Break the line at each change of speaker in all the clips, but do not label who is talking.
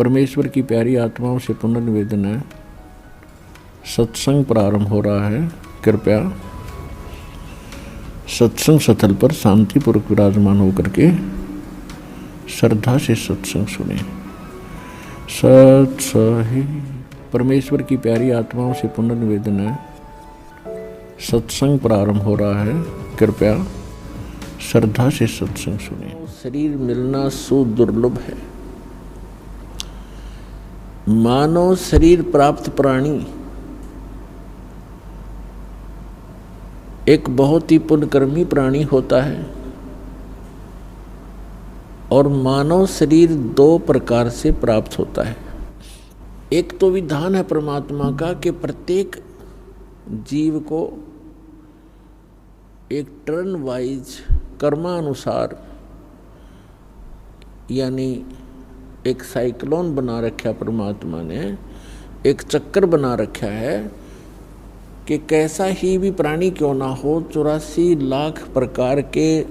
परमेश्वर की प्यारी आत्माओं से पुनर्निवेदन है। सत्संग प्रारंभ हो रहा है। कृपया सत्संग स्थल पर शांतिपूर्वक विराजमान होकर के श्रद्धा से सत्संग सुने। सत्सही परमेश्वर की प्यारी आत्माओं से पुनर्निवेदन है। सत्संग प्रारंभ हो रहा है। कृपया श्रद्धा से सत्संग सुने। शरीर मिलना सुदुर्लभ है। मानव शरीर प्राप्त प्राणी एक बहुत ही पुण्यकर्मी प्राणी होता है और मानव शरीर दो प्रकार से प्राप्त होता है। एक तो विधान है परमात्मा का कि प्रत्येक जीव को एक टर्न वाइज कर्मानुसार यानी एक साइक्लोन बना रखा परमात्मा ने, एक चक्कर बना रखा है कि कैसा ही भी प्राणी क्यों ना हो, 84 लाख प्रकार के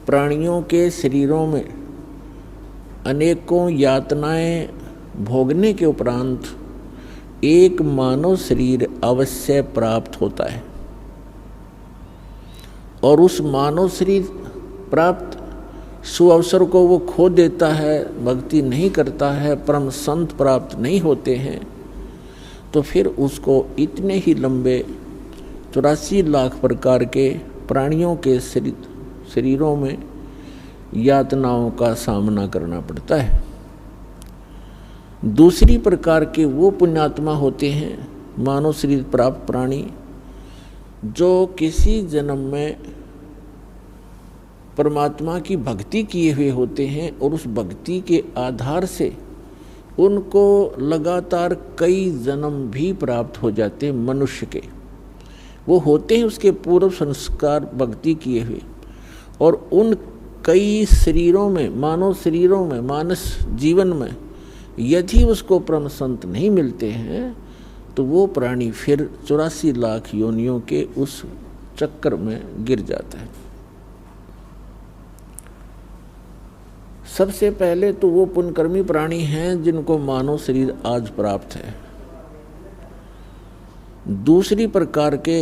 प्राणियों के शरीरों में अनेकों यातनाएं भोगने के उपरांत एक मानव शरीर अवश्य प्राप्त होता है। और उस मानव शरीर प्राप्त सुअवसर को वो खो देता है, भक्ति नहीं करता है, परम संत प्राप्त नहीं होते हैं, तो फिर उसको इतने ही लंबे 84 लाख प्रकार के प्राणियों के शरीरों में यातनाओं का सामना करना पड़ता है। दूसरी प्रकार के वो पुण्यात्मा होते हैं, मानव शरीर प्राप्त प्राणी, जो किसी जन्म में परमात्मा की भक्ति किए हुए होते हैं और उस भक्ति के आधार से उनको लगातार कई जन्म भी प्राप्त हो जाते हैं। मनुष्य के वो होते हैं उसके पूर्व संस्कार भक्ति किए हुए, और उन कई शरीरों में, मानव शरीरों में, मानस जीवन में यदि उसको परम संत नहीं मिलते हैं तो वो प्राणी फिर 84 लाख योनियों के उस चक्कर में गिर जाता है। सबसे पहले तो वो पुण्यकर्मी प्राणी हैं जिनको मानव शरीर आज प्राप्त है। दूसरी प्रकार के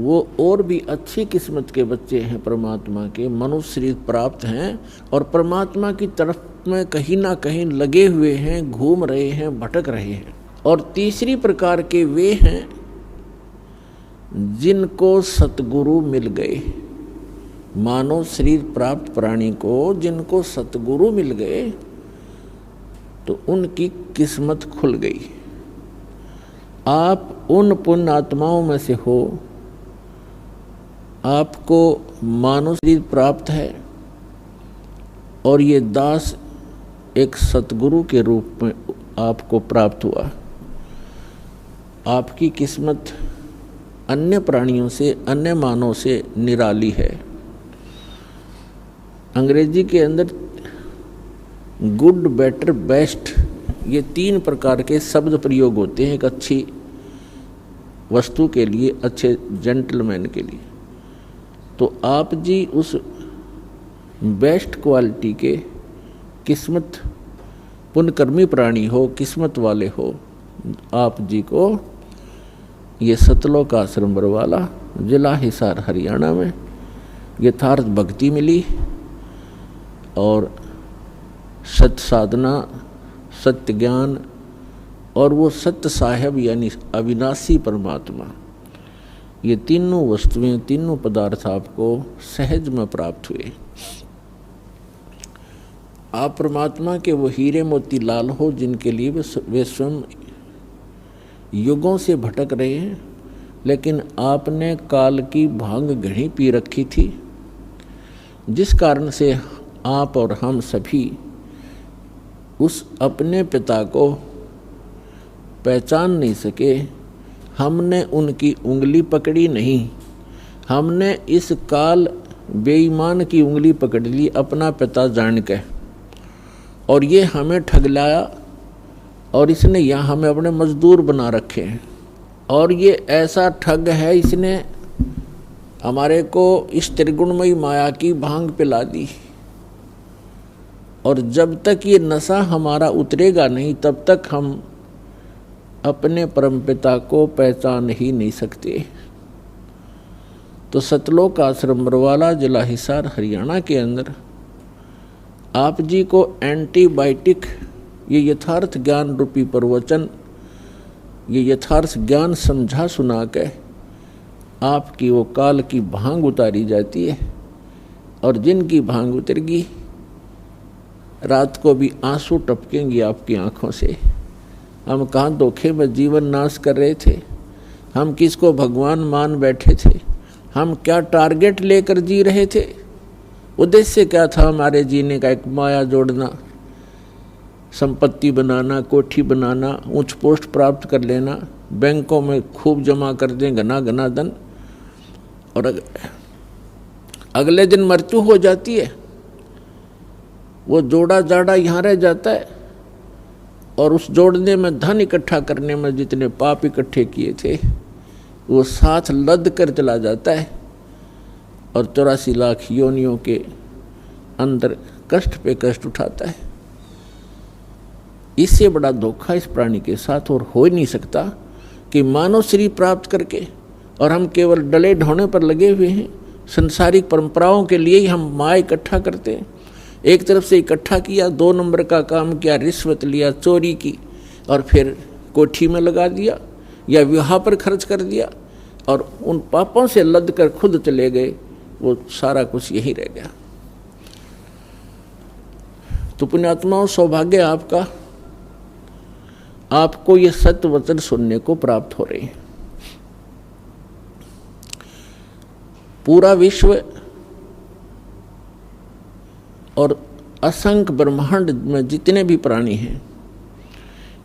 वो और भी अच्छी किस्मत के बच्चे हैं परमात्मा के, मनुष्य शरीर प्राप्त हैं और परमात्मा की तरफ में कहीं ना कहीं लगे हुए हैं, घूम रहे हैं, भटक रहे हैं। और तीसरी प्रकार के वे हैं जिनको सतगुरु मिल गए। मानव शरीर प्राप्त प्राणी को जिनको सतगुरु मिल गए तो उनकी किस्मत खुल गई। आप उन पुण्य आत्माओं में से हो, आपको मानव शरीर प्राप्त है और ये दास एक सतगुरु के रूप में आपको प्राप्त हुआ। आपकी किस्मत अन्य प्राणियों से, अन्य मानव से निराली है। अंग्रेजी के अंदर गुड, बेटर, बेस्ट ये 3 प्रकार के शब्द प्रयोग होते हैं एक अच्छी वस्तु के लिए, अच्छे जेंटलमैन के लिए। तो आप जी उस बेस्ट क्वालिटी के किस्मत पुण्यकर्मी प्राणी हो, किस्मत वाले हो। आप जी को ये सतलोक आश्रम बरवाला, जिला हिसार, हरियाणा में यथार्थ भक्ति मिली और सत्य साधना, सत्य ज्ञान और वो सत्य साहेब यानी अविनाशी परमात्मा, ये तीनों वस्तुएं, तीनों पदार्थ आपको सहज में प्राप्त हुए। आप परमात्मा के वो हीरे मोती लाल हो जिनके लिए वे स्वयं युगों से भटक रहे हैं, लेकिन आपने काल की भांग घड़ी पी रखी थी, जिस कारण से आप और हम सभी उस अपने पिता को पहचान नहीं सके। हमने उनकी उंगली पकड़ी नहीं, हमने इस काल बेईमान की उंगली पकड़ ली अपना पिता जान के, और ये हमें ठगलाया और इसने यहाँ हमें अपने मजदूर बना रखे हैं। और ये ऐसा ठग है, इसने हमारे को इस त्रिगुणमयी माया की भांग पिला दी और जब तक ये नशा हमारा उतरेगा नहीं तब तक हम अपने परमपिता को पहचान ही नहीं सकते। तो सतलोक आश्रम बरवाला, जिला हिसार, हरियाणा के अंदर आप जी को एंटीबायोटिक, ये यथार्थ ज्ञान रूपी प्रवचन, ये यथार्थ ज्ञान समझा सुना के आपकी वो काल की भांग उतारी जाती है। और जिनकी भांग उतरेगी रात को भी आंसू टपकेंगे आपकी आंखों से। हम कहाँ धोखे में जीवन नाश कर रहे थे, हम किसको भगवान मान बैठे थे, हम क्या टारगेट लेकर जी रहे थे, उद्देश्य क्या था हमारे जीने का? एक माया जोड़ना, संपत्ति बनाना, कोठी बनाना, उच्च पोस्ट प्राप्त कर लेना, बैंकों में खूब जमा कर दें घना घना धन, और अगले दिन मृत्यु हो जाती है। वो जोड़ा जाड़ा यहाँ रह जाता है और उस जोड़ने में, धन इकट्ठा करने में जितने पाप इकट्ठे किए थे वो साथ लद कर चला जाता है और 84 लाख योनियों के अंदर कष्ट पे कष्ट उठाता है। इससे बड़ा धोखा इस प्राणी के साथ और हो ही नहीं सकता कि मानव शरीर प्राप्त करके और हम केवल डले ढोने पर लगे हुए हैं। संसारिक परंपराओं के लिए ही हम माया इकट्ठा करते हैं। एक तरफ से इकट्ठा किया, 2 नंबर का काम किया, रिश्वत लिया, चोरी की और फिर कोठी में लगा दिया या विवाह पर खर्च कर दिया और उन पापों से लद कर खुद चले गए। वो सारा कुछ यही रह गया। तो पुण्यात्माओं, सौभाग्य आपका, आपको ये सत्य वचन सुनने को प्राप्त हो रहे हैं। पूरा विश्व और असंख्य ब्रह्मांड में जितने भी प्राणी हैं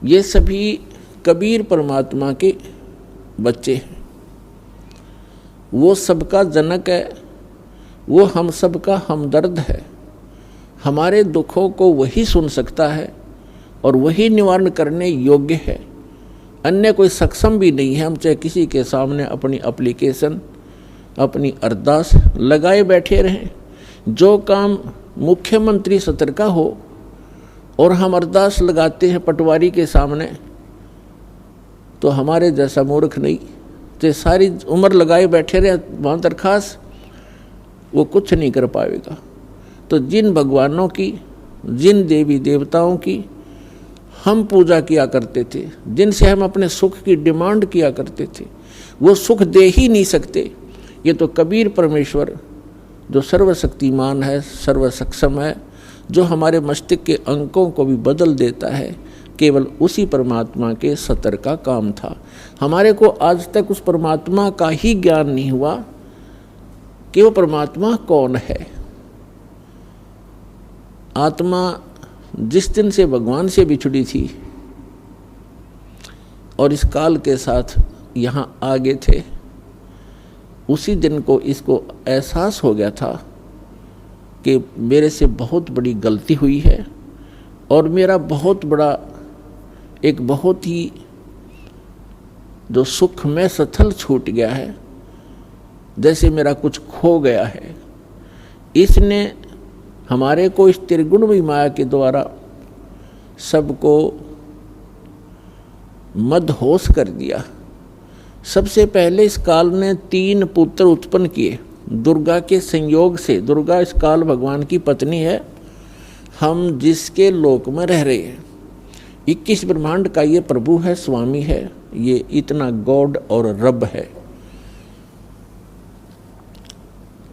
ये सभी कबीर परमात्मा के बच्चे हैं। वो सबका जनक है, वो हम सबका हमदर्द है। हमारे दुखों को वही सुन सकता है और वही निवारण करने योग्य है। अन्य कोई सक्षम भी नहीं है। हम चाहे किसी के सामने अपनी एप्लीकेशन, अपनी अरदास लगाए बैठे रहें, जो काम मुख्यमंत्री सतर का हो और हम अरदास लगाते हैं पटवारी के सामने, तो हमारे जैसा मूर्ख नहीं, तो सारी उम्र लगाए बैठे रहे वहाँ दरखास्त, वो कुछ नहीं कर पाएगा। तो जिन भगवानों की, जिन देवी देवताओं की हम पूजा किया करते थे, जिनसे हम अपने सुख की डिमांड किया करते थे, वो सुख दे ही नहीं सकते। ये तो कबीर परमेश्वर जो सर्वशक्तिमान है, सर्वसक्षम है, जो हमारे मस्तिष्क के अंकों को भी बदल देता है, केवल उसी परमात्मा के सतर का काम था। हमारे को आज तक उस परमात्मा का ही ज्ञान नहीं हुआ कि वो परमात्मा कौन है। आत्मा जिस दिन से भगवान से बिछड़ी थी और इस काल के साथ यहाँ आगे थे, उसी दिन को इसको एहसास हो गया था कि मेरे से बहुत बड़ी गलती हुई है और मेरा बहुत बड़ा, एक बहुत ही जो सुख में सथल छूट गया है, जैसे मेरा कुछ खो गया है। इसने हमारे को इस त्रिगुणमयी माया के द्वारा सबको मदहोश कर दिया। सबसे पहले इस काल ने 3 पुत्र उत्पन्न किए दुर्गा के संयोग से। दुर्गा इस काल भगवान की पत्नी है, हम जिसके लोक में रह रहे हैं। 21 ब्रह्मांड का ये प्रभु है, स्वामी है, ये इतना गॉड और रब है।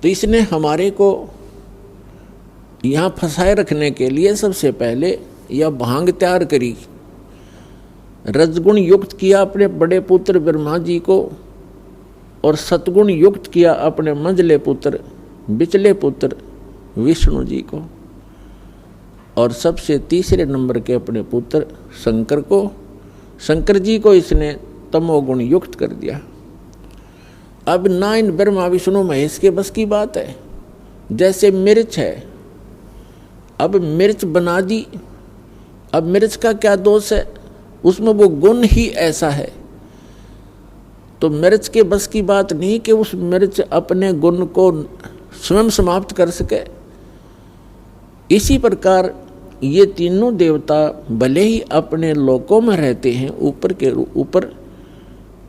तो इसने हमारे को यहाँ फंसाए रखने के लिए सबसे पहले यह भांग तैयार करी, रजगुण युक्त किया अपने बड़े पुत्र ब्रह्मा जी को और सतगुण युक्त किया अपने मंझले पुत्र, बिचले पुत्र विष्णु जी को, और सबसे तीसरे नंबर के अपने पुत्र शंकर को, शंकर जी को इसने तमोगुण युक्त कर दिया। अब ना इन ब्रह्मा विष्णु महेश के बस की बात है। जैसे मिर्च है, अब मिर्च बना दी, अब मिर्च का क्या दोष है, उसमें वो गुण ही ऐसा है। तो मिर्च के बस की बात नहीं कि उस मिर्च अपने गुण को स्वयं समाप्त कर सके। इसी प्रकार ये तीनों देवता भले ही अपने लोकों में रहते हैं, ऊपर के ऊपर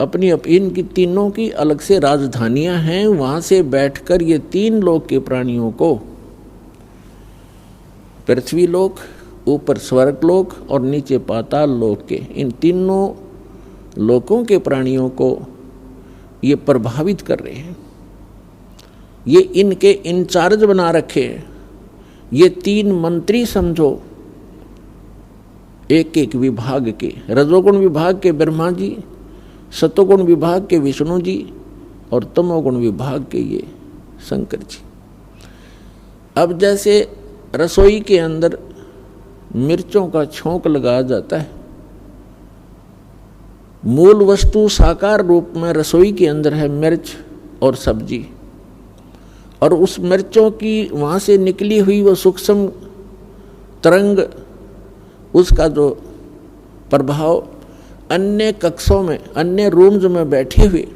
अपनी इनकी तीनों की अलग से राजधानियां हैं, वहां से बैठकर ये तीन लोक के प्राणियों को, पृथ्वी लोक, ऊपर स्वर्ग लोक और नीचे पाताल लोक के, इन तीनों लोकों के प्राणियों को ये प्रभावित कर रहे हैं। ये इनके इंचार्ज बना रखे हैं। ये तीन मंत्री समझो, एक एक विभाग के, रजोगुण विभाग के ब्रह्मा जी, सतोगुण विभाग के विष्णु जी और तमोगुण विभाग के ये शंकर जी। अब जैसे रसोई के अंदर मिर्चों का छोंक लगाया जाता है, मूल वस्तु साकार रूप में रसोई के अंदर है मिर्च और सब्जी, और उस मिर्चों की वहाँ से निकली हुई वो सूक्ष्म तरंग, उसका जो प्रभाव अन्य कक्षों में, अन्य रूम्स में बैठे हुए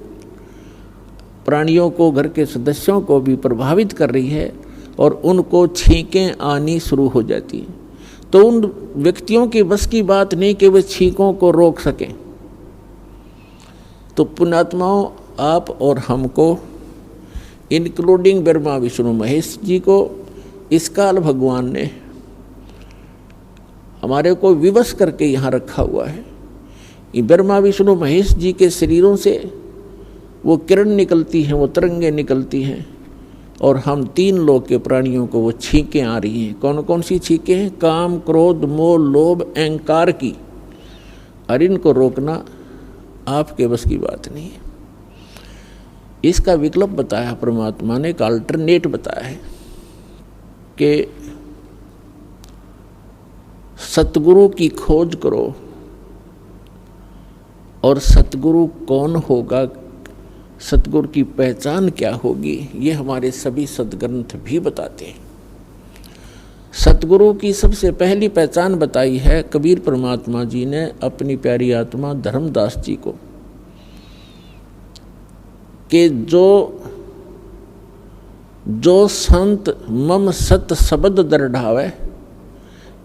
प्राणियों को, घर के सदस्यों को भी प्रभावित कर रही है और उनको छींकें आनी शुरू हो जाती हैं। तो उन व्यक्तियों की बस की बात नहीं कि वे छींकों को रोक सकें। तो पुण्यात्माओं, आप और हमको, इंक्लूडिंग ब्रह्मा विष्णु महेश जी को, इस काल भगवान ने हमारे को विवश करके यहाँ रखा हुआ है। ब्रह्मा विष्णु महेश जी के शरीरों से वो किरण निकलती हैं, वो तरंगें निकलती हैं, और हम तीन लोक के प्राणियों को वो छींकें आ रही हैं। कौन कौन सी छींकें हैं? काम, क्रोध, मोह, लोभ, अहंकार की। और इनको रोकना आपके बस की बात नहीं है। इसका विकल्प बताया परमात्मा ने, एक अल्टरनेट बताया है कि सतगुरु की खोज करो, और सतगुरु कौन होगा, सतगुरु की पहचान क्या होगी, ये हमारे सभी सदग्रंथ भी बताते हैं। सतगुरु की सबसे पहली पहचान बताई है कबीर परमात्मा जी ने अपनी प्यारी आत्मा धर्मदास जी को, कि जो संत मम सत शब्द दरढ़ावे,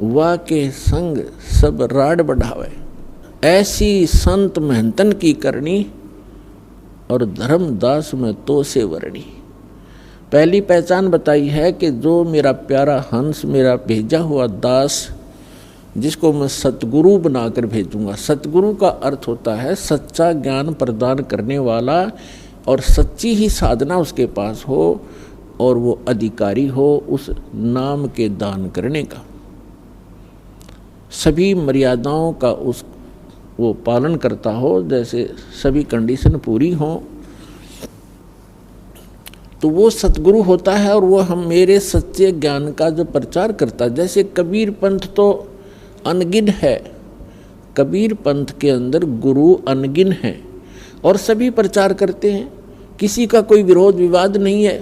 वा के संग सब राड बढ़ावे। ऐसी संत महंतन की करनी, और धर्मदास में तो से वर्णी। पहली पहचान बताई है कि जो मेरा प्यारा हंस, मेरा भेजा हुआ दास, जिसको मैं सतगुरु बनाकर भेजूंगा। सतगुरु का अर्थ होता है सच्चा ज्ञान प्रदान करने वाला, और सच्ची ही साधना उसके पास हो, और वो अधिकारी हो उस नाम के दान करने का, सभी मर्यादाओं का वो पालन करता हो, जैसे सभी कंडीशन पूरी हो, तो वो सतगुरु होता है। और वो हम मेरे सच्चे ज्ञान का जो प्रचार करता है, जैसे कबीर पंथ तो अनगिन है, कबीर पंथ के अंदर गुरु अनगिन है और सभी प्रचार करते हैं, किसी का कोई विरोध विवाद नहीं है।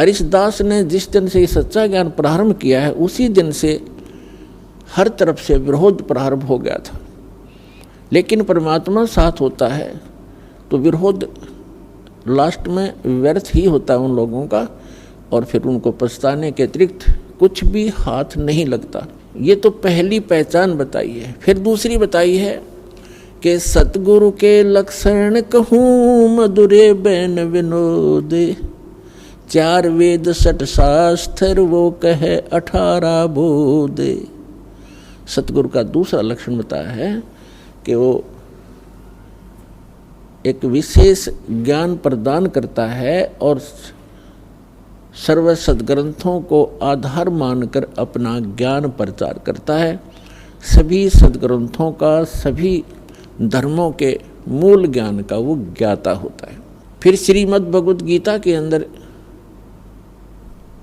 हरिदास ने जिस दिन से सच्चा ज्ञान प्रारंभ किया है, उसी दिन से हर तरफ से विरोध प्रारंभ हो गया था। लेकिन परमात्मा साथ होता है तो विरोध लास्ट में व्यर्थ ही होता है उन लोगों का, और फिर उनको पछताने के अतिरिक्त कुछ भी हाथ नहीं लगता। ये तो पहली पहचान बताई है। फिर दूसरी बताई है कि सतगुरु के लक्षण कहूँ मधुरे बैन विनोदे, 4 वेद 6 शास्त्र वो कहे 18 बोधे। सतगुरु का दूसरा लक्षण बताया है कि वो एक विशेष ज्ञान प्रदान करता है और सर्व सदग्रंथों को आधार मानकर अपना ज्ञान प्रचार करता है। सभी सदग्रंथों का, सभी धर्मों के मूल ज्ञान का वो ज्ञाता होता है। फिर श्रीमद् भगवद गीता के अंदर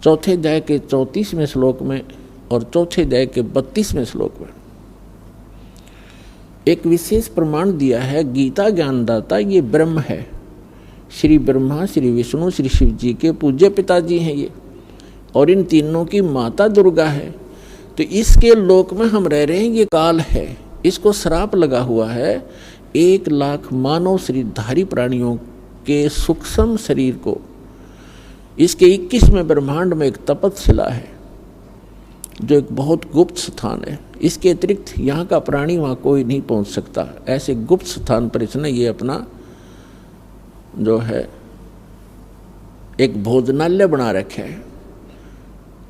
चौथे अध्याय के 34वें श्लोक में और चौथे अध्याय के 32वें श्लोक में एक विशेष प्रमाण दिया है। गीता ज्ञानदाता ये ब्रह्म है, श्री ब्रह्मा, श्री विष्णु, श्री शिव जी के पूज्य पिताजी हैं ये, और इन तीनों की माता दुर्गा है। तो इसके लोक में हम रह रहे हैं, ये काल है, इसको श्राप लगा हुआ है। 1 लाख मानव शरीरधारी प्राणियों के सूक्ष्म शरीर को, इसके 21वें ब्रह्मांड में एक तपतशिला है, जो एक बहुत गुप्त स्थान है। इसके अतिरिक्त यहाँ का प्राणी वहाँ कोई नहीं पहुँच सकता। ऐसे गुप्त स्थान पर इसने ये अपना जो है एक भोजनालय बना रखा है।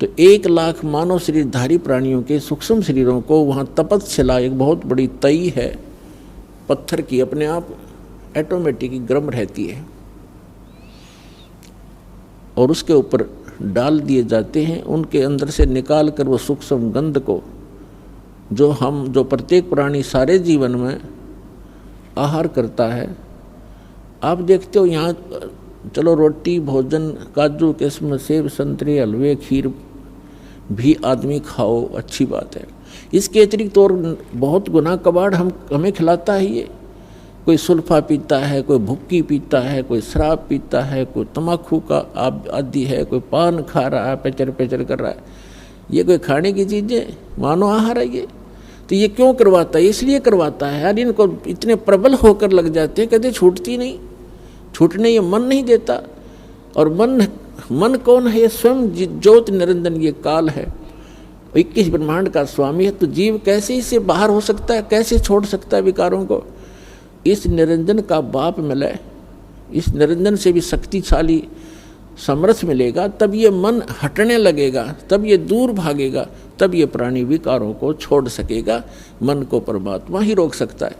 तो 1 लाख मानव शरीरधारी प्राणियों के सूक्ष्म शरीरों को वहाँ तपस्या, एक बहुत बड़ी तई है पत्थर की, अपने आप ऑटोमेटिक गर्म रहती है, और उसके ऊपर डाल दिए जाते हैं। उनके अंदर से निकाल कर वो सूक्ष्म गंध को जो प्रत्येक प्राणी सारे जीवन में आहार करता है। आप देखते हो यहाँ चलो रोटी भोजन काजू किस्म सेब संतरे हलवे खीर भी आदमी खाओ, अच्छी बात है। इसके अतिरिक्त और बहुत गुना कबाड़ हमें खिलाता है ये। कोई सुल्फा पीता है, कोई भुक्की पीता है, कोई शराब पीता है, कोई तम्बाकू का आदि है, कोई पान खा रहा है, पेचर पेचर कर रहा है। ये कोई खाने की चीज़ें मानो आहार है ये। तो ये क्यों करवाता है? इसलिए करवाता है यार, इनको इतने प्रबल होकर लग जाते हैं, कहते छूटती नहीं, छूटने ये मन नहीं देता। और मन कौन है? ये स्वयं ज्योति निरंजन, ये काल है, 21 ब्रह्मांड का स्वामी है। तो जीव कैसे इससे बाहर हो सकता है, कैसे छोड़ सकता है विकारों को? इस निरंजन का बाप मिले, इस निरंजन से भी शक्तिशाली समर्थ मिलेगा, तब ये मन हटने लगेगा, तब ये दूर भागेगा, तब ये प्राणी विकारों को छोड़ सकेगा। मन को परमात्मा ही रोक सकता है।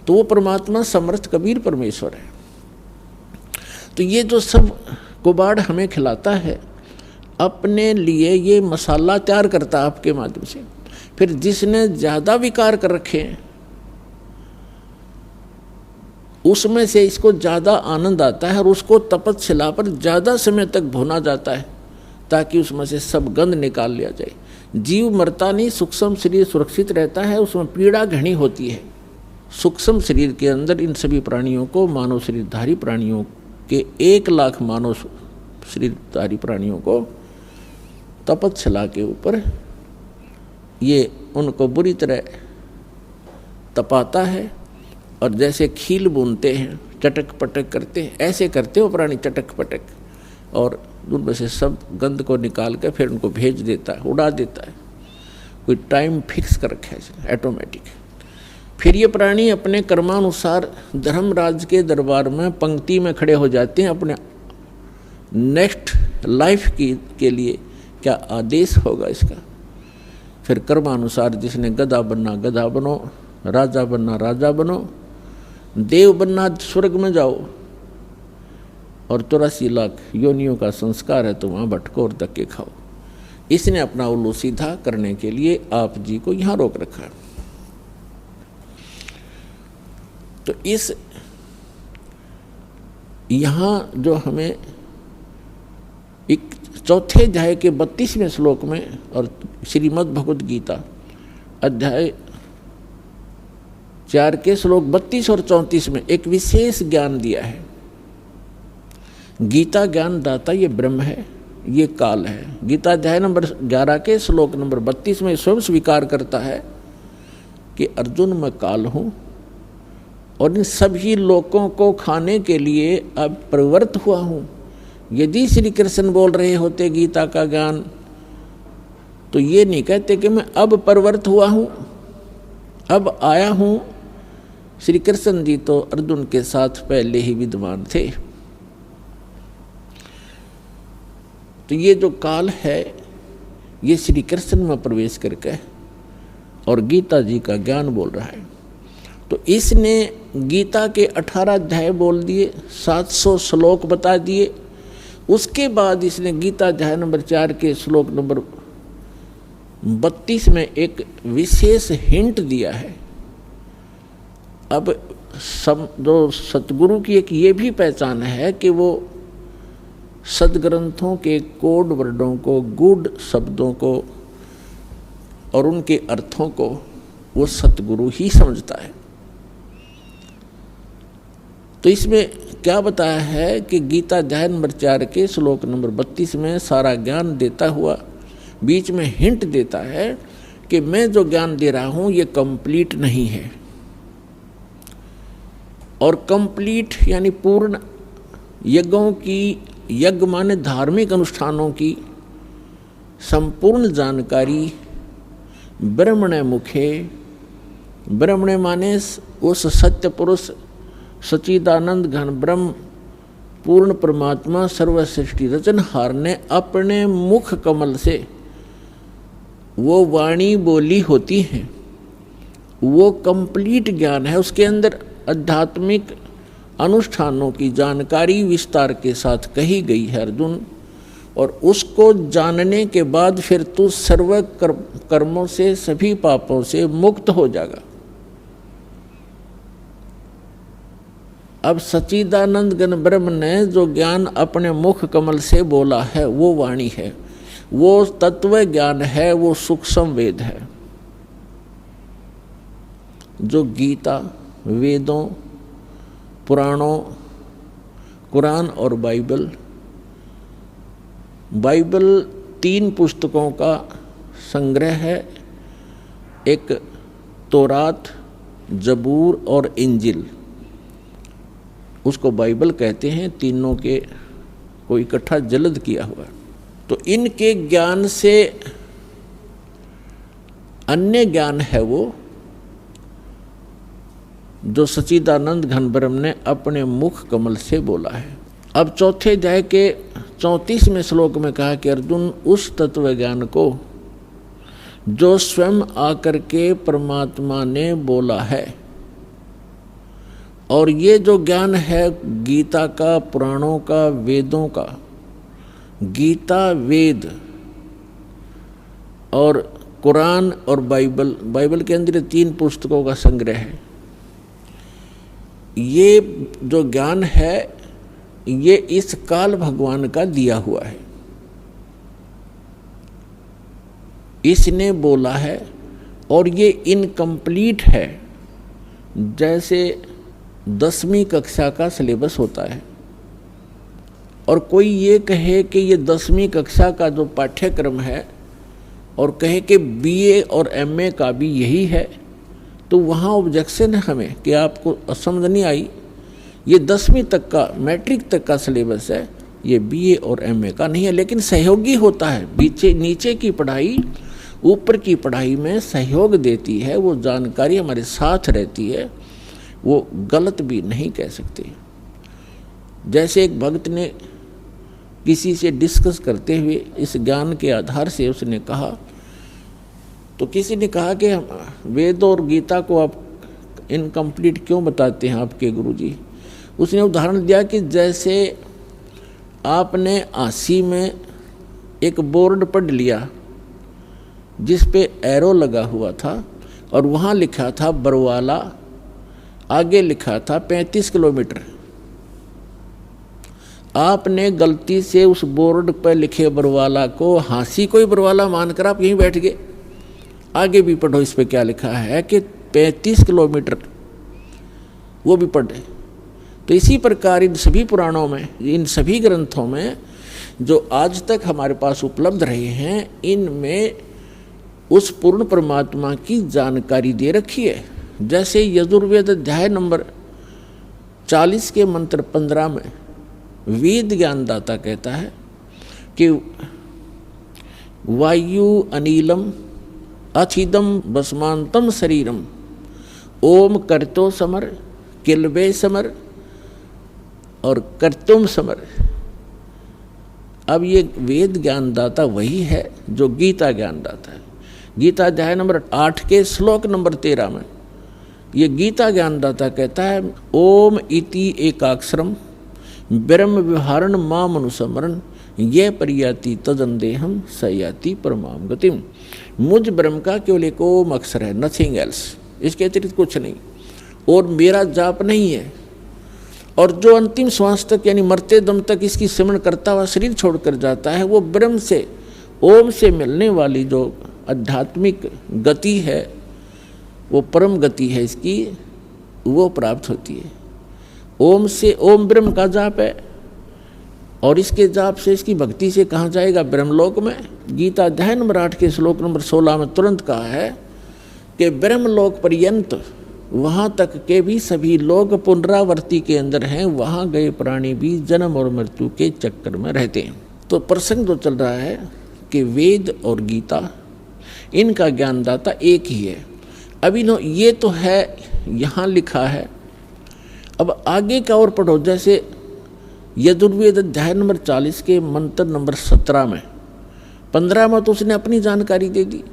तो वो परमात्मा समर्थ कबीर परमेश्वर है। तो ये जो सब कुबाड़ हमें खिलाता है, अपने लिए ये मसाला तैयार करता है आपके माध्यम से। फिर जिसने ज़्यादा विकार कर रखे हैं उसमें से इसको ज़्यादा आनंद आता है, और उसको तपस्या पर ज़्यादा समय तक भुना जाता है ताकि उसमें से सब गंध निकाल लिया जाए। जीव मरता नहीं, सूक्ष्म शरीर सुरक्षित रहता है, उसमें पीड़ा घनी होती है। सूक्ष्म शरीर के अंदर इन सभी प्राणियों को, मानव शरीरधारी प्राणियों के 1 लाख मानव शरीरधारी प्राणियों को तपस्या के ऊपर ये उनको बुरी तरह तपाता है। और जैसे खील बुनते हैं, चटक पटक करते हैं, ऐसे करते हो प्राणी चटक पटक, और उनमें से सब गंध को निकाल कर फिर उनको भेज देता है, उड़ा देता है। कोई टाइम फिक्स कर रखा है ऑटोमेटिक। फिर ये प्राणी अपने कर्मानुसार धर्मराज के दरबार में पंक्ति में खड़े हो जाते हैं अपने नेक्स्ट लाइफ के लिए क्या आदेश होगा इसका। फिर कर्मानुसार जिसने गधा बनना गधा बनो, राजा बनना राजा बनो, देव बनना स्वर्ग में जाओ, और 84 लाख योनियों का संस्कार है तो वहाँ भटको और धक्के खाओ। इसने अपना उल्लू सीधा करने के लिए आप जी को यहाँ रोक रखा है। तो इस यहाँ जो हमें एक चौथे अध्याय के 32वें श्लोक में और श्रीमद् भगवद गीता अध्याय 4 के श्लोक 32 और 34 में एक विशेष ज्ञान दिया है। गीता ज्ञान दाता ये ब्रह्म है, ये काल है। गीता अध्याय नंबर 11 के श्लोक नंबर 32 में स्वयं स्वीकार करता है कि अर्जुन मैं काल हूँ, और इन सभी लोगों को खाने के लिए अब प्रवृत्त हुआ हूँ। यदि श्री कृष्ण बोल रहे होते गीता का ज्ञान, तो ये नहीं कहते कि मैं अब प्रवृत्त हुआ हूँ, अब आया हूँ। श्री कृष्ण जी तो अर्जुन के साथ पहले ही विद्वान थे। तो ये जो काल है ये श्री कृष्ण में प्रवेश करके और गीता जी का ज्ञान बोल रहा है। तो इसने गीता के 18 अध्याय बोल दिए, 700 श्लोक बता दिए। उसके बाद इसने गीता अध्याय नंबर 4 के श्लोक नंबर 32 में एक विशेष हिंट दिया है। अब जो सतगुरु की एक ये भी पहचान है कि वो सदग्रंथों के कोड वर्डों को, गूढ़ शब्दों को और उनके अर्थों को वो सतगुरु ही समझता है। तो इसमें क्या बताया है कि गीता अध्याय नंबर 4 के श्लोक नंबर 32 में सारा ज्ञान देता हुआ बीच में हिंट देता है कि मैं जो ज्ञान दे रहा हूँ ये कंप्लीट नहीं है। और कंप्लीट यानी पूर्ण यज्ञों की, यज्ञ माने धार्मिक अनुष्ठानों की संपूर्ण जानकारी ब्रह्मणे मुखे, ब्रह्मणे माने उस सत्य पुरुष सच्चिदानंद घन ब्रह्म पूर्ण परमात्मा सर्व सृष्टि रचनहार ने अपने मुख कमल से वो वाणी बोली होती है, वो कंप्लीट ज्ञान है। उसके अंदर आध्यात्मिक अनुष्ठानों की जानकारी विस्तार के साथ कही गई है अर्जुन, और उसको जानने के बाद फिर तू सर्व कर्मों से, सभी पापों से मुक्त हो जाएगा। अब सच्चिदानंद घन ब्रह्म ने जो ज्ञान अपने मुख कमल से बोला है वो वाणी है, वो तत्व ज्ञान है, वो सूक्ष्म वेद है। जो गीता, वेदों, पुराणों, कुरान और बाइबल 3 पुस्तकों का संग्रह है। एक तौरात, जबूर और इंजिल, उसको बाइबल कहते हैं। तीनों के को इकट्ठा जल्द किया हुआ। तो इनके ज्ञान से अन्य ज्ञान है वो जो सच्चिदानंद घन ब्रह्म ने अपने मुख कमल से बोला है। अब चौथे अध्याय के 34वें श्लोक में कहा कि अर्जुन, उस तत्व ज्ञान को जो स्वयं आकर के परमात्मा ने बोला है, और ये जो ज्ञान है गीता का, पुराणों का, वेदों का, गीता, वेद और कुरान और बाइबल के अंदर 3 पुस्तकों का संग्रह है। ये जो ज्ञान है ये इस काल भगवान का दिया हुआ है, इसने बोला है, और ये इनकम्प्लीट है। जैसे 10वीं कक्षा का सिलेबस होता है, और कोई ये कहे कि ये 10वीं कक्षा का जो पाठ्यक्रम है और कहे कि बीए और एमए का भी यही है, तो वहाँ ऑब्जेक्शन है हमें कि आपको समझ नहीं आई। ये 10वीं तक का, मैट्रिक तक का सिलेबस है, ये बीए और एमए का नहीं है, लेकिन सहयोगी होता है। नीचे की पढ़ाई ऊपर की पढ़ाई में सहयोग देती है, वो जानकारी हमारे साथ रहती है, वो गलत भी नहीं कह सकते। जैसे एक भक्त ने किसी से डिस्कस करते हुए इस ज्ञान के आधार से उसने कहा, तो किसी ने कहा कि वेद और गीता को आप इनकम्प्लीट क्यों बताते हैं आपके गुरुजी। उसने उदाहरण दिया कि जैसे आपने 80 में एक बोर्ड पढ़ लिया जिस पे एरो लगा हुआ था और वहाँ लिखा था बरवाला, आगे लिखा था 35 किलोमीटर। आपने गलती से उस बोर्ड पर लिखे बरवाला को हांसी कोई बरवाला मानकर आप यहीं बैठ गए। आगे भी पढ़ो इस पे क्या लिखा है कि 35 किलोमीटर, वो भी पढ़े। तो इसी प्रकार इन सभी पुराणों में, इन सभी ग्रंथों में जो आज तक हमारे पास उपलब्ध रहे हैं, इनमें उस पूर्ण परमात्मा की जानकारी दे रखी है। जैसे यजुर्वेद अध्याय नंबर 40 के मंत्र 15 में वेद ज्ञानदाता कहता है कि वायु अनिलम अचिदम भस्मांतम शरीरम ओम कर्तो समर किलबे समर और कर्तुम समर। अब ये वेद ज्ञानदाता वही है जो गीता ज्ञानदाता है। गीता अध्याय नंबर 8 के श्लोक नंबर 13 में ये गीता ज्ञानदाता कहता है, ओम इति एकाक्षरम ब्रह्म विहारण माम अनुस्मरण ये परियाति तदंदेहम सयाति परमाम गतिम। मुझ ब्रह्म का केवल एक ओम अक्षर है, नथिंग एल्स, इसके अतिरिक्त कुछ नहीं, और मेरा जाप नहीं है। और जो अंतिम श्वास तक यानी मरते दम तक इसकी सिमरण करता हुआ शरीर छोड़कर जाता है, वो ब्रह्म से, ओम से मिलने वाली जो आध्यात्मिक गति है, वो परम गति है इसकी, वो प्राप्त होती है। ओम से, ओम ब्रह्म का जाप है, और इसके जाप से, इसकी भक्ति से कहाँ जाएगा? ब्रह्मलोक में। गीता अध्याय नंबर 8 के श्लोक नंबर 16 में तुरंत कहा है कि ब्रह्मलोक पर्यंत, वहाँ तक के भी सभी लोग पुनरावृत्ति के अंदर हैं, वहाँ गए प्राणी भी जन्म और मृत्यु के चक्कर में रहते हैं। तो प्रसंग जो चल रहा है कि वेद और गीता, इनका ज्ञानदाता एक ही है। अभी नो ये तो है यहाँ लिखा है। अब आगे का और पढ़ो, जैसे यजुर्वेद अध्याय नंबर 40 के मंत्र नंबर 17 में, 15 में तो उसने अपनी जानकारी दे दी,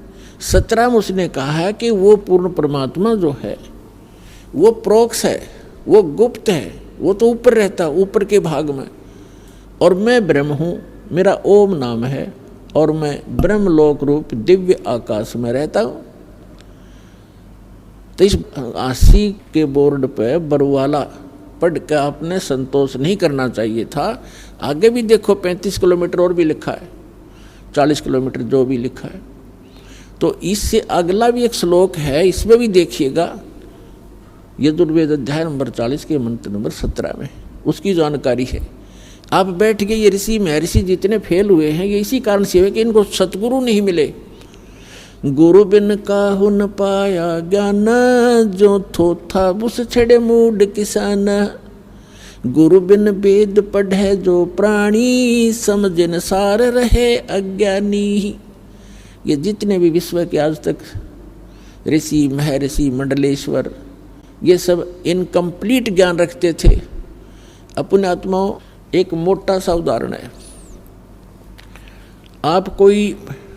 17 में उसने कहा है कि वो पूर्ण परमात्मा जो है वो प्रोक्ष है, वो गुप्त है, वो तो ऊपर रहता है, ऊपर के भाग में, और मैं ब्रह्म हूँ, मेरा ओम नाम है, और मैं ब्रह्मलोक रूप दिव्य आकाश में रहता हूँ। तो इस 80 के बोर्ड पे बरुवाला पढ़ के आपने संतोष नहीं करना चाहिए था। आगे भी देखो 35 किलोमीटर और भी लिखा है, 40 किलोमीटर जो भी लिखा है। तो इससे अगला भी एक श्लोक है, इसमें भी देखिएगा, यजुर्वेद अध्याय नंबर 40 के मंत्र नंबर 17 में उसकी जानकारी है। आप बैठ गए, ये ऋषि महर्षि जितने फेल हुए हैं ये इसी कारण से हुए कि इनको सतगुरु नहीं मिले। गुरु बिन काहु न पाया ज्ञान, जो थोथा बुस छड़े मूड किसान। गुरु बिन वेद पढ़े जो प्राणी, समझन सार रहे अज्ञानी। ये जितने भी विश्व के आज तक ऋषि महर्षि मंडलेश्वर ये सब इनकम्प्लीट ज्ञान रखते थे। अपने आत्माओं, एक मोटा सा उदाहरण है, आप कोई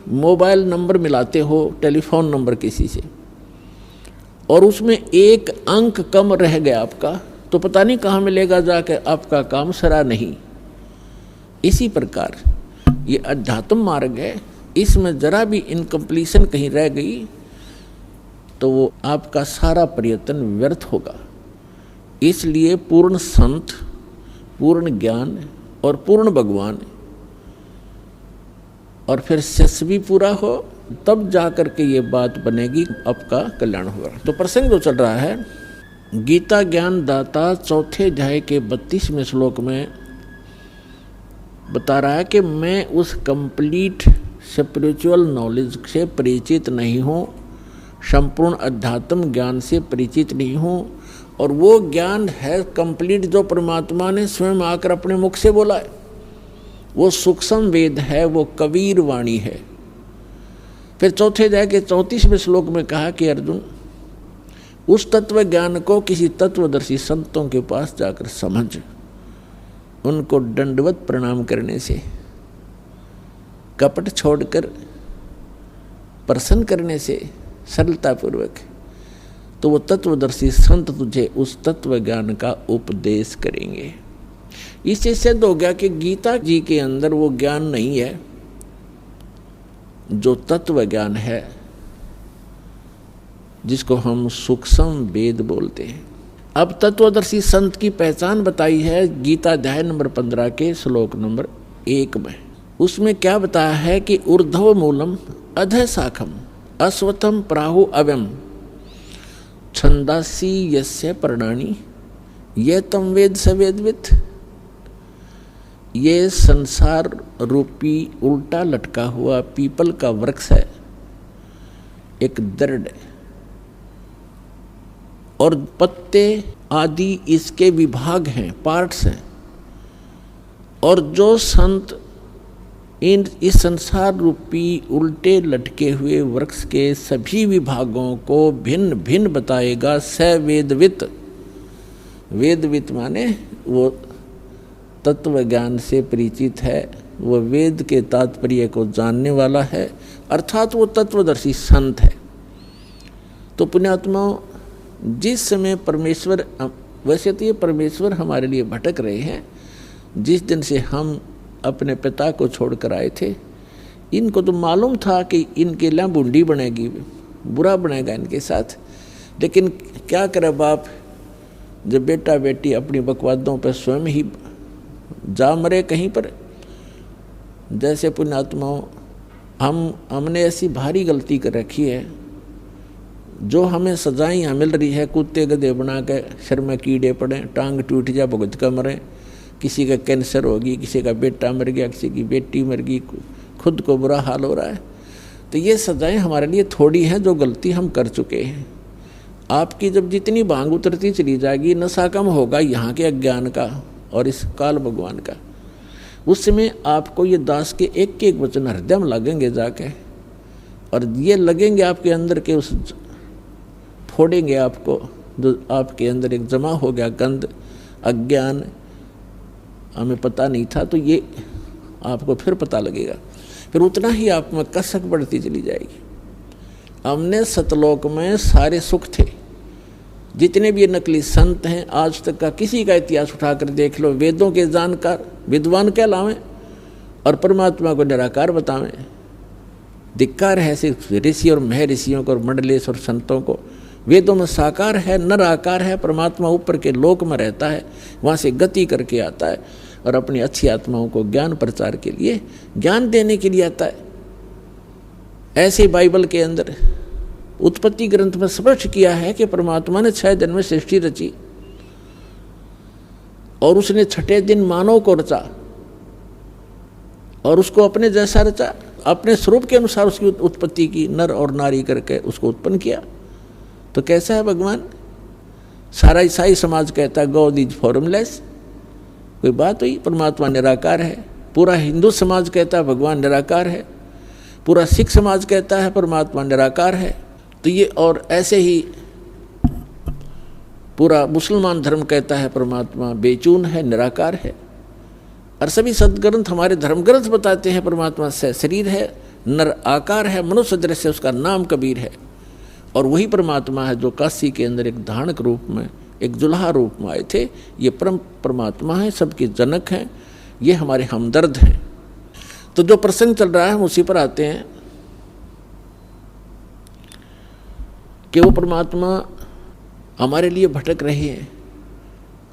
मोबाइल नंबर मिलाते हो टेलीफोन नंबर किसी से, और उसमें एक अंक कम रह गया आपका, तो पता नहीं कहाँ मिलेगा जाके, आपका काम सरा नहीं। इसी प्रकार ये अध्यात्म मार्ग है, इसमें जरा भी इनकम्प्लीशन कहीं रह गई तो वो आपका सारा प्रयत्न व्यर्थ होगा। इसलिए पूर्ण संत, पूर्ण ज्ञान और पूर्ण भगवान, और फिर शिष्य भी पूरा हो, तब जाकर के ये बात बनेगी, आपका कल्याण होगा। तो प्रसंग जो चल रहा है, गीता ज्ञान दाता चौथे अध्याय के 32वें श्लोक में बता रहा है कि मैं उस कंप्लीट स्पिरिचुअल नॉलेज से परिचित नहीं हूँ, संपूर्ण अध्यात्म ज्ञान से परिचित नहीं हूँ, और वो ज्ञान है कंप्लीट जो परमात्मा ने स्वयं आकर अपने मुख से बोला है। वो सूक्ष्म वेद है, वो कबीर वाणी है। फिर चौथे अध्याय के 34वें श्लोक में कहा कि अर्जुन, उस तत्व ज्ञान को किसी तत्वदर्शी संतों के पास जाकर समझ, उनको दंडवत प्रणाम करने से, कपट छोड़कर प्रसन्न करने से, सरलतापूर्वक, तो वो तत्वदर्शी संत तुझे उस तत्व ज्ञान का उपदेश करेंगे। इससे सिद्ध हो गया कि गीता जी के अंदर वो ज्ञान नहीं है जो तत्व ज्ञान है, जिसको हम सूक्ष्म वेद बोलते हैं। अब तत्वदर्शी संत की पहचान बताई है गीता अध्याय नंबर 15 के श्लोक नंबर 1 में। उसमें क्या बताया है कि ऊर्ध्व मूलम अधः शाखम अश्वत्थम प्राहु अव्यम छंदासी यस्य पर्णानि ये तम वेद सवेदवित। ये संसार रूपी उल्टा लटका हुआ पीपल का वृक्ष है, एक दृढ़, और पत्ते आदि इसके विभाग हैं, पार्ट्स हैं। और जो संत इस संसार रूपी उल्टे लटके हुए वृक्ष के सभी विभागों को भिन्न भिन्न बताएगा, स वेदवित। वेदवित माने वो तत्व ज्ञान से परिचित है, वो वेद के तात्पर्य को जानने वाला है, अर्थात वो तत्वदर्शी संत है। तो पुण्यात्माओं, जिस समय परमेश्वर, वैसे तो ये परमेश्वर हमारे लिए भटक रहे हैं, जिस दिन से हम अपने पिता को छोड़कर आए थे, इनको तो मालूम था कि इनके लिए बूंदी बनेगी, बुरा बनेगा इनके साथ, लेकिन क्या करे बाप, जब बेटा बेटी अपनी बकवादों पर स्वयं ही जा मरे कहीं पर। जैसे पुण्यात्माओं, हमने ऐसी भारी गलती कर रखी है, जो हमें सजाएं यहाँ मिल रही है, कुत्ते गधे बना के सिर में कीड़े पड़े, टांग टूट जा, भुगत का मरे, किसी का कैंसर होगी, किसी का बेटा मर गया, किसी की बेटी मर गई, खुद को बुरा हाल हो रहा है। तो ये सजाएं हमारे लिए थोड़ी हैं जो गलती हम कर चुके हैं। आपकी जब जितनी भांग उतरती चली जाएगी, नशा कम होगा यहाँ के अज्ञान का और इस काल भगवान का, उस समय आपको ये दास के एक एक वचन हृदय में लगेंगे जाके, और ये लगेंगे आपके अंदर के उस फोड़ेंगे आपको, जो आपके अंदर एक जमा हो गया गंध, अज्ञान, हमें पता नहीं था, तो ये आपको फिर पता लगेगा। फिर उतना ही आप में कसक बढ़ती चली जाएगी। हमने सतलोक में सारे सुख थे। जितने भी ये नकली संत हैं आज तक का, किसी का इतिहास उठाकर देख लो, वेदों के जानकार विद्वान कहलावें और परमात्मा को निराकार बतावें। धिक्कार है सिर्फ ऋषि और महर्षियों को और मंडलेश और संतों को। वेदों में साकार है, नर आकार है, परमात्मा ऊपर के लोक में रहता है, वहाँ से गति करके आता है और अपनी अच्छी आत्माओं को ज्ञान प्रचार के लिए, ज्ञान देने के लिए आता है। ऐसे बाइबल के अंदर उत्पत्ति ग्रंथ में स्पष्ट किया है कि परमात्मा ने 6 दिन में सृष्टि रची और उसने 6ठे दिन मानव को रचा और उसको अपने जैसा रचा, अपने स्वरूप के अनुसार उसकी उत्पत्ति की, नर और नारी करके उसको उत्पन्न किया। तो कैसा है भगवान? सारा ईसाई समाज कहता है गॉड इज फॉर्मलेस, कोई बात हुई? परमात्मा निराकार है। पूरा हिंदू समाज कहता है भगवान निराकार है। पूरा सिख समाज कहता है परमात्मा निराकार है। तो ये, और ऐसे ही पूरा मुसलमान धर्म कहता है परमात्मा बेचून है, निराकार है। और सभी सदग्रंथ, हमारे धर्म ग्रंथ बताते हैं परमात्मा से शरीर है, नर आकार है, मनुष्य दृश्य, उसका नाम कबीर है। और वही परमात्मा है जो काशी के अंदर एक धानक रूप में, एक जुल्हा रूप में आए थे। ये परम परमात्मा है, सबके जनक हैं, ये हमारे हमदर्द हैं। तो जो प्रसंग चल रहा है हम उसी पर आते हैं कि वो परमात्मा हमारे लिए भटक रहे हैं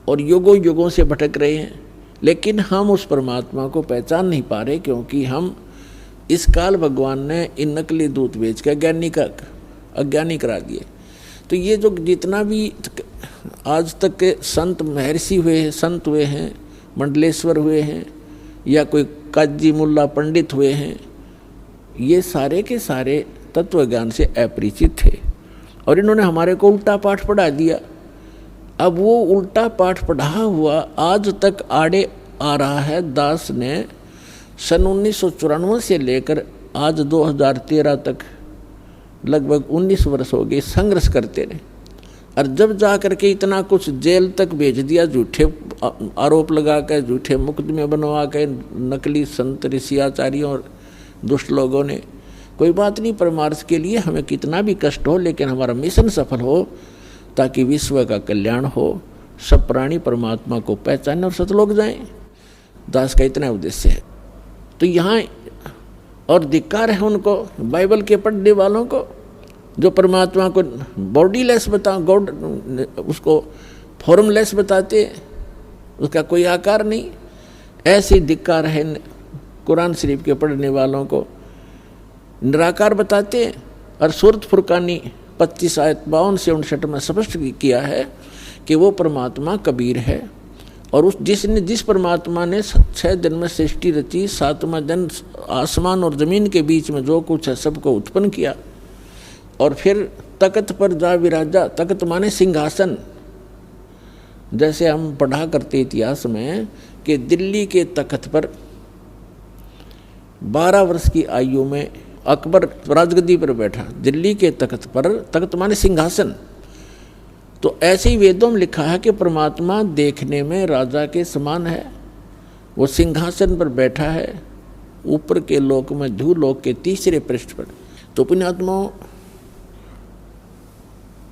और युगों युगों से भटक रहे हैं, लेकिन हम उस परमात्मा को पहचान नहीं पा रहे, क्योंकि हम इस काल भगवान ने इन नकली दूत बेच के अज्ञानी करा दिए। तो ये जो जितना भी आज तक के संत महर्षि हुए हैं, संत हुए हैं, मंडलेश्वर हुए हैं, या कोई काजी मुल्ला पंडित हुए हैं, ये सारे के सारे तत्व ज्ञान से अपरिचित थे और इन्होंने हमारे को उल्टा पाठ पढ़ा दिया। अब वो उल्टा पाठ पढ़ा हुआ आज तक आड़े आ रहा है। दास ने सन 1994 से लेकर आज 2013 तक लगभग 19 वर्ष हो गए संघर्ष करते रहे, और जब जा करके इतना कुछ जेल तक भेज दिया, झूठे आरोप लगा कर, झूठे मुकदमे बनवा के नकली संत ऋषि आचार्यों और दुष्ट लोगों ने। कोई बात नहीं, परमार्थ के लिए हमें कितना भी कष्ट हो, लेकिन हमारा मिशन सफल हो, ताकि विश्व का कल्याण हो, सब प्राणी परमात्मा को पहचाने और सतलोक जाएं। दास का इतना उद्देश्य है। तो यहाँ और धिक्कार है उनको, बाइबल के पढ़ने वालों को, जो परमात्मा को बॉडीलेस गॉड उसको फॉर्मलेस बताते, उसका कोई आकार नहीं। ऐसी धिक्कार है कुरान शरीफ के पढ़ने वालों को, निराकार बताते हैं। और सूरत फुरकानी 25 आयत 52 से 59 में स्पष्ट किया है कि वो परमात्मा कबीर है, और जिस परमात्मा ने 6 दिन में सृष्टि रची, 7वां दिन आसमान और ज़मीन के बीच में जो कुछ है सबको उत्पन्न किया, और फिर तख्त पर जा विराजा। तख्त माने सिंहासन। जैसे हम पढ़ा करते इतिहास में कि दिल्ली के तख्त पर 12 वर्ष की आयु में अकबर राजगद्दी पर बैठा, दिल्ली के तख्त पर, तख्त माने सिंहासन। तो ऐसे ही वेदों में लिखा है कि परमात्मा देखने में राजा के समान है, वो सिंहासन पर बैठा है, ऊपर के लोक में धूलोक के 3रे पृष्ठ पर। तो पुण्यात्माओं,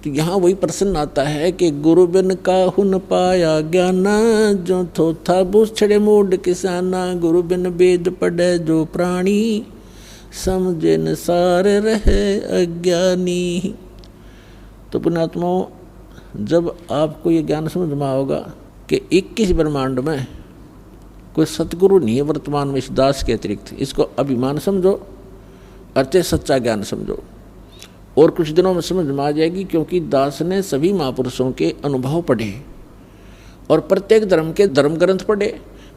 तो यहाँ वही प्रश्न आता है कि गुरु बिन काहू न पाया ज्ञाना, जो थोथा बूझड़े मूड किसाना, गुरु बिन वेद पढ़े जो प्राणी, समझे न सार रहे अज्ञानी। तो पुण्यात्माओं, जब आपको ये ज्ञान समझ में आओगा कि 21 ब्रह्मांड में कोई सतगुरु नहीं है वर्तमान में इस दास के अतिरिक्त, इसको अभिमान समझो, अर्थे सच्चा ज्ञान समझो, और कुछ दिनों में समझ में आ जाएगी। क्योंकि दास ने सभी महापुरुषों के अनुभव पढ़े और प्रत्येक धर्म के धर्म ग्रंथ पढ़े।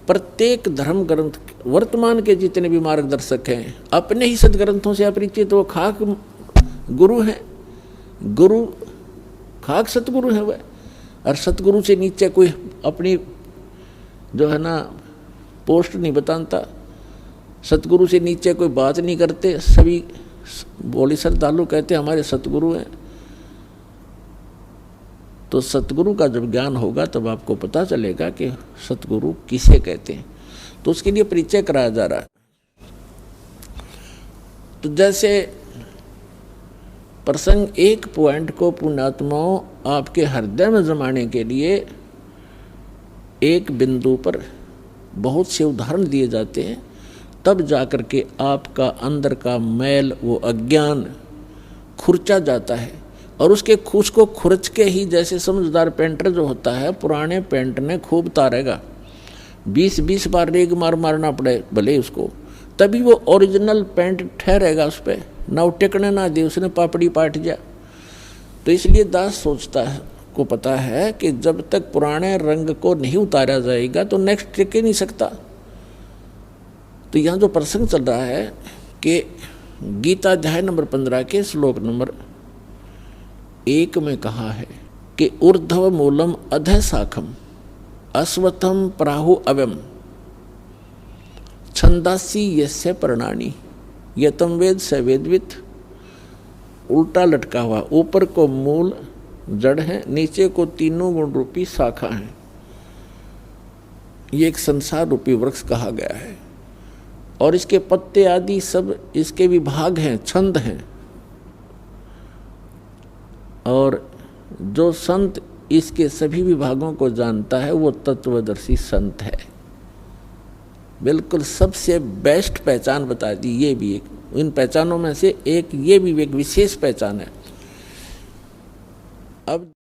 प्रत्येक धर्म ग्रंथ, वर्तमान के जितने भी मार्गदर्शक हैं, अपने ही सदग्रंथों से अपरिचित, वो खाक गुरु हैं, गुरु खाक सतगुरु है वह। और सतगुरु से नीचे कोई अपनी जो है ना पोस्ट नहीं बताता, सतगुरु से नीचे कोई बात नहीं करते, सभी बोली श्रद्धालु कहते हमारे सतगुरु हैं, तो सतगुरु का जब ज्ञान होगा तब आपको पता चलेगा कि सतगुरु किसे कहते हैं। तो उसके लिए परिचय कराया जा रहा है। तो जैसे प्रसंग एक पॉइंट को पुण्यात्माओं आपके हृदय में जमाने के लिए एक बिंदु पर बहुत से उदाहरण दिए जाते हैं, तब जाकर के आपका अंदर का मैल, वो अज्ञान खुरचा जाता है। और उसके खुश को खुरच के ही, जैसे समझदार पेंटर जो होता है, पुराने पेंट ने खूब तारेगा, 20-20 बार रेग मारना पड़े भले उसको, तभी वो ओरिजिनल पेंट ठहरेगा उस पर, ना वो टिकने ना दे, उसने पापड़ी पाट जा। तो इसलिए दास सोचता है, को पता है कि जब तक पुराने रंग को नहीं उतारा जाएगा तो नेक्स्ट टिक ही नहीं सकता। तो यहाँ जो प्रसंग चल रहा है कि गीता अध्याय नंबर 15 के श्लोक नंबर 1 में कहा है कि ऊर्ध्व मूलम अधः शाखम अश्वत्थम प्राहु अव्यम छंदासी यस्य पर्णानि यतम वेद स वेदवित। उल्टा लटका हुआ, ऊपर को मूल जड़ है, नीचे को तीनों गुण रूपी शाखा है। ये एक संसार रूपी वृक्ष कहा गया है और इसके पत्ते आदि सब इसके विभाग हैं, छंद हैं। और जो संत इसके सभी विभागों को जानता है वो तत्वदर्शी संत है। बिल्कुल सबसे बेस्ट पहचान बता दी। ये भी एक, इन पहचानों में से एक, ये भी एक विशेष पहचान है। अब